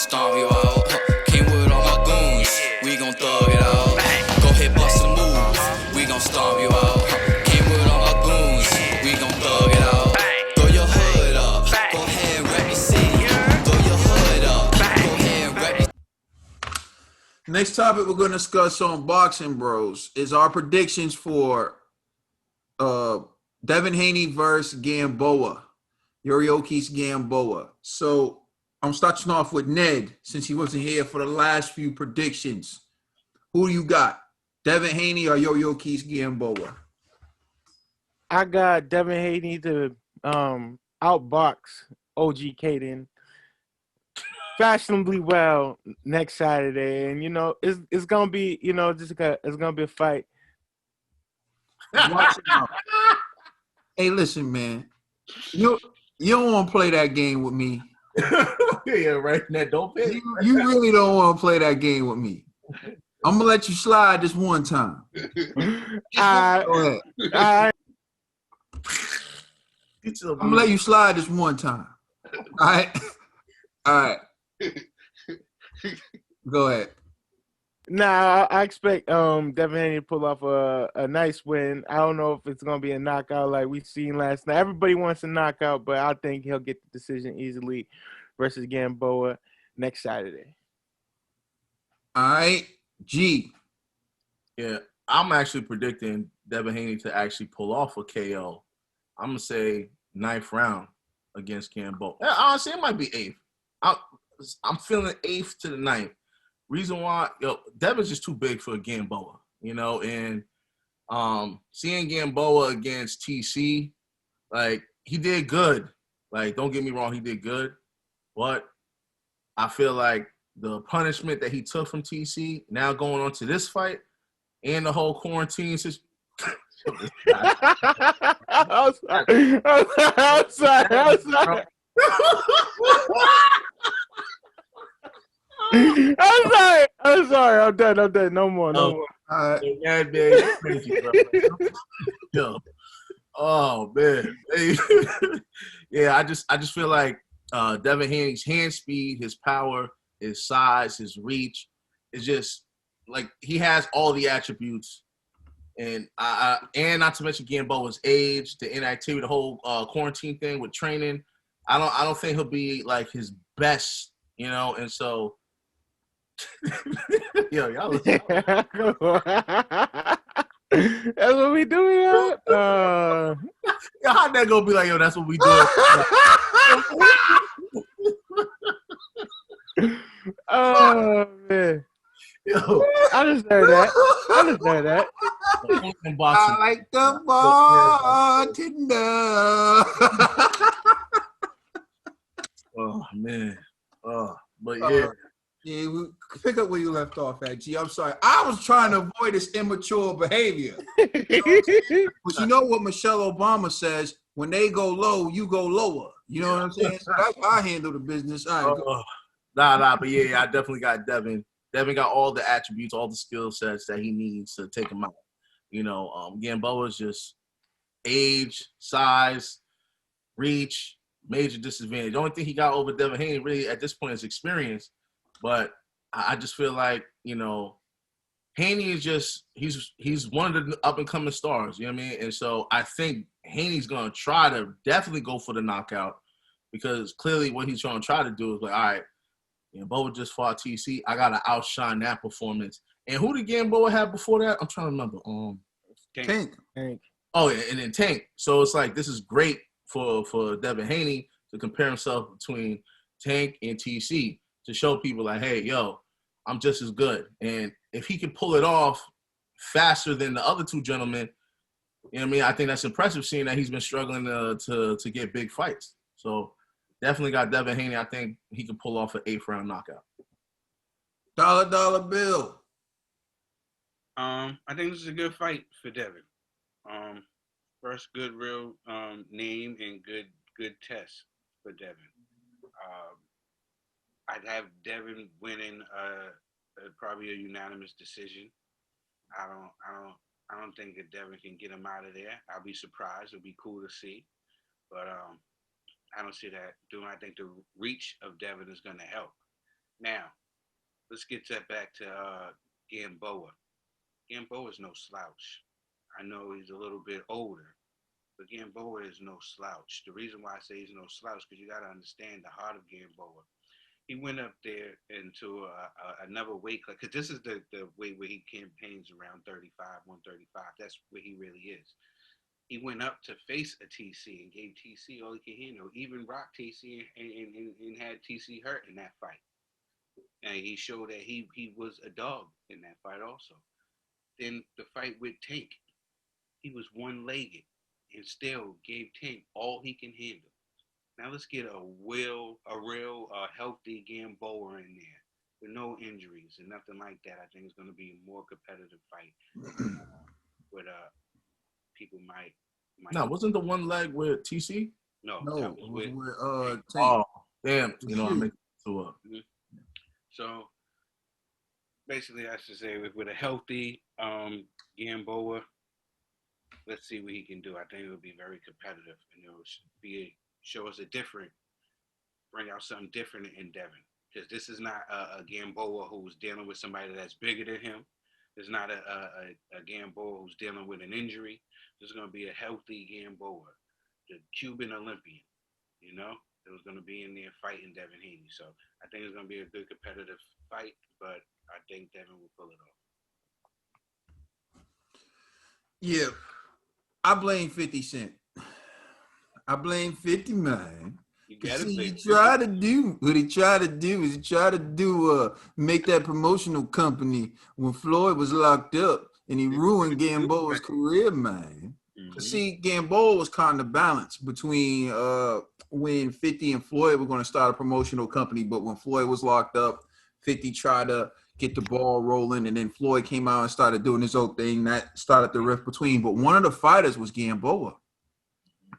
stomp you out. Came with all my goons, we gon' thug it out. Go ahead, bust a move, we gon' stomp you out. Came with all my goons, we gon' thug it out. Throw your hood up, go ahead and rep your city. Throw your hood up, go ahead and rep your. Next topic we're going to discuss on Boxing Bros is our predictions for Devin Haney versus Gamboa, Yuriokis Gamboa. So I'm starting off with Ned, since he wasn't here for the last few predictions. Who do you got, Devin Haney or Yuriokis Gamboa? I got Devin Haney to outbox OG Caden fashionably well next Saturday, and it's gonna be it's gonna be a fight. Watch it out. Hey, listen, man, you don't want to play that game with me. Yeah, right. Ned, don't pay. You really don't want to play that game with me. I'm gonna let you slide this one time. Go ahead. I'm gonna let you slide this one time. All right. All right. Go ahead. Nah, I expect Devin Haney to pull off a nice win. I don't know if it's gonna be a knockout like we seen last night. Everybody wants a knockout, but I think he'll get the decision easily versus Gamboa next Saturday. All right, G. Yeah, I'm actually predicting Devin Haney to actually pull off a KO. I'm gonna say 9th round against Gamboa. Honestly, it might be 8th. I'm feeling 8th to the 9th. Reason why, Devin's just too big for Gamboa, and seeing Gamboa against TC, like, he did good. Like, don't get me wrong, he did good. But I feel like the punishment that he took from TC, now going on to this fight, and the whole quarantine system. I'm sorry. I'm sorry. I'm done. No more. All right. Yeah, man, crazy, bro. Yo. Oh man. Yeah, I just feel like Devin Haney's hand speed, his power, his size, his reach is just like he has all the attributes. And and not to mention Gamboa's age, the inactivity, the whole quarantine thing with training. I don't think he'll be like his best, and so yo, y'all listen. That's what we do, yo. How'd that gonna be like, yo, that's what we do? Oh man. Yo. I just heard that. I like the bartender. Oh man. But yeah. Yeah, we pick up where you left off at, G. I'm sorry. I was trying to avoid this immature behavior. But you know what Michelle Obama says? When they go low, you go lower. You know what I'm saying? So that's how I handle the business. All right, Nah, but yeah, I definitely got Devin. Devin got all the attributes, all the skill sets that he needs to take him out. Gamboa's just age, size, reach, major disadvantage. The only thing he got over Devin Haney really at this point is experience. But I just feel like, Haney is just he's one of the up and coming stars, you know what I mean? And so I think Haney's gonna try to definitely go for the knockout, because clearly what he's trying to try to do is like, all right, Gamboa just fought TC. I gotta outshine that performance. And who did Gamboa have before that? I'm trying to remember. Tank. Oh yeah, and then Tank. So it's like this is great for Devin Haney to compare himself between Tank and TC to show people like, hey, yo, I'm just as good. And if he can pull it off faster than the other two gentlemen, I think that's impressive, seeing that he's been struggling to get big fights. So definitely got Devin Haney. I think he can pull off an 8th round knockout. Dollar bill. I think this is a good fight for Devin. First good real name and good test for Devin. I'd have Devin winning probably a unanimous decision. I don't think that Devin can get him out of there. I'll be surprised. It'll be cool to see, but I don't see that doing. I think the reach of Devin is going to help. Now, let's get back to Gamboa. Gamboa is no slouch. I know he's a little bit older, but Gamboa is no slouch. The reason why I say he's no slouch because you got to understand the heart of Gamboa. He went up there into another weight class because this is the weight where he campaigns around 35, 135. That's where he really is. He went up to face a TC and gave TC all he could handle. Even rocked TC and had TC hurt in that fight. And he showed that he was a dog in that fight also. Then the fight with Tank, he was one-legged and still gave Tank all he can handle. Now let's get a real healthy Gamboa in there with no injuries and nothing like that. I think it's going to be a more competitive fight. With people might. No, wasn't the one leg with TC? No, No, that was with Tank. Oh, damn! You know, I make so. So basically, I should say with a healthy Gamboa, let's see what he can do. I think it will be very competitive, and it will show us bring out something different in Devin. Because this is not a Gamboa who's dealing with somebody that's bigger than him. It's not a Gamboa who's dealing with an injury. This is going to be a healthy Gamboa, the Cuban Olympian, you know? It was going to be in there fighting Devin Haney. So I think it's going to be a good competitive fight, but I think Devin will pull it off. Yeah, I blame 50 Cent. I blame 50, man. He tried to do what he tried to do is make that promotional company when Floyd was locked up, and he ruined Gamboa's career, man. Mm-hmm. See, Gamboa was kind of balanced between when 50 and Floyd were going to start a promotional company, but when Floyd was locked up, 50 tried to get the ball rolling, and then Floyd came out and started doing his own thing. That started the rift between. But one of the fighters was Gamboa,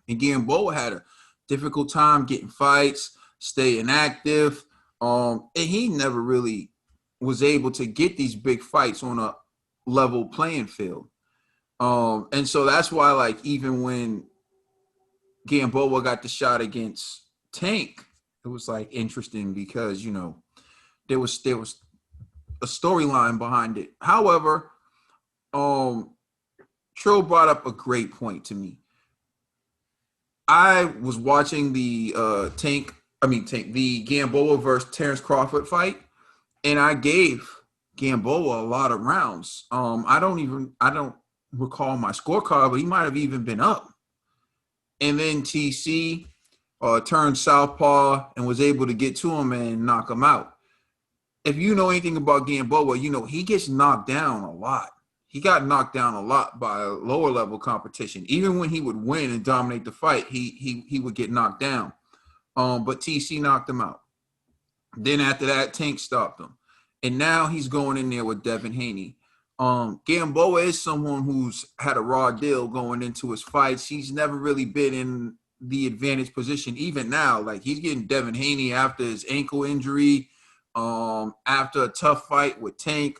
and Gamboa had a difficult time getting fights, staying active, and he never really was able to get these big fights on a level playing field. And so that's why, like, even when Gamboa got the shot against Tank, it was like interesting because, you know, there was a storyline behind it. However, Trill brought up a great point to me. I was watching the the Gamboa versus Terrence Crawford fight, and I gave Gamboa a lot of rounds. I don't recall my scorecard, but he might have even been up. And then TC turned southpaw and was able to get to him and knock him out. If you know anything about Gamboa, you know he gets knocked down a lot. He got knocked down a lot by lower level competition. Even when he would win and dominate the fight, he would get knocked down. But TC knocked him out. Then after that, Tank stopped him. And now he's going in there with Devin Haney. Gamboa is someone who's had a raw deal going into his fights. He's never really been in the advantage position. Even now, like, he's getting Devin Haney after his ankle injury, after a tough fight with Tank.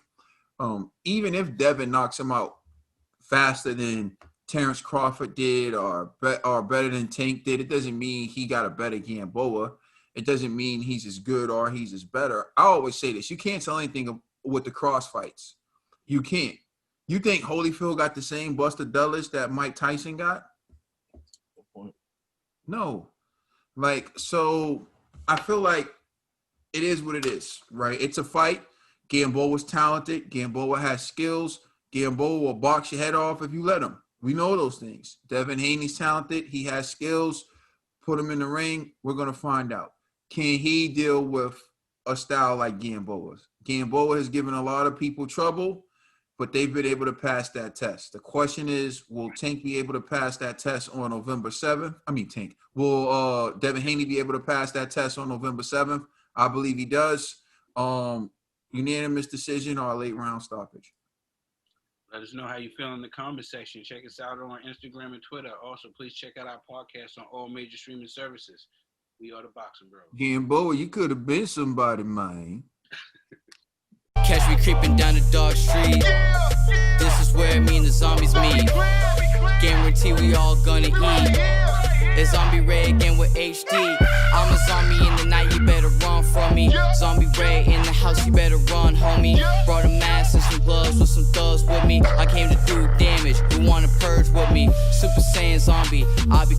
Even if Devin knocks him out faster than Terrence Crawford did or better than Tank did, it doesn't mean he got a better Gamboa. It doesn't mean he's as good or he's as better. I always say this. You can't tell anything with the cross fights. You can't. You think Holyfield got the same Buster Douglas that Mike Tyson got? No. Like, so I feel like it is what it is, right? It's a fight. Gamboa was talented. Gamboa has skills. Gamboa will box your head off if you let him. We know those things. Devin Haney's talented. He has skills. Put him in the ring. We're going to find out. Can he deal with a style like Gamboa's? Gamboa has given a lot of people trouble, but they've been able to pass that test. The question is, will Tank be able to pass that test on November 7th? Will Devin Haney be able to pass that test on November 7th? I believe he does. Unanimous decision or a late round stoppage. Let us know how you feel in the comment section. Check us out on Instagram and Twitter. Also, please check out our podcast on all major streaming services. We are the Boxing Bros. Gamboa, you could have been somebody, man. Catch me creeping down the dark street. This is where me and the zombies meet. Guarantee we all gonna eat. It's Zombie Ray again with HD. I'm a zombie in the night, you better run from me. Zombie Ray in house, you better run, homie. Brought a mask and some gloves with some thugs with me. I came to do damage, who wanna purge with me? Super Saiyan zombie, I be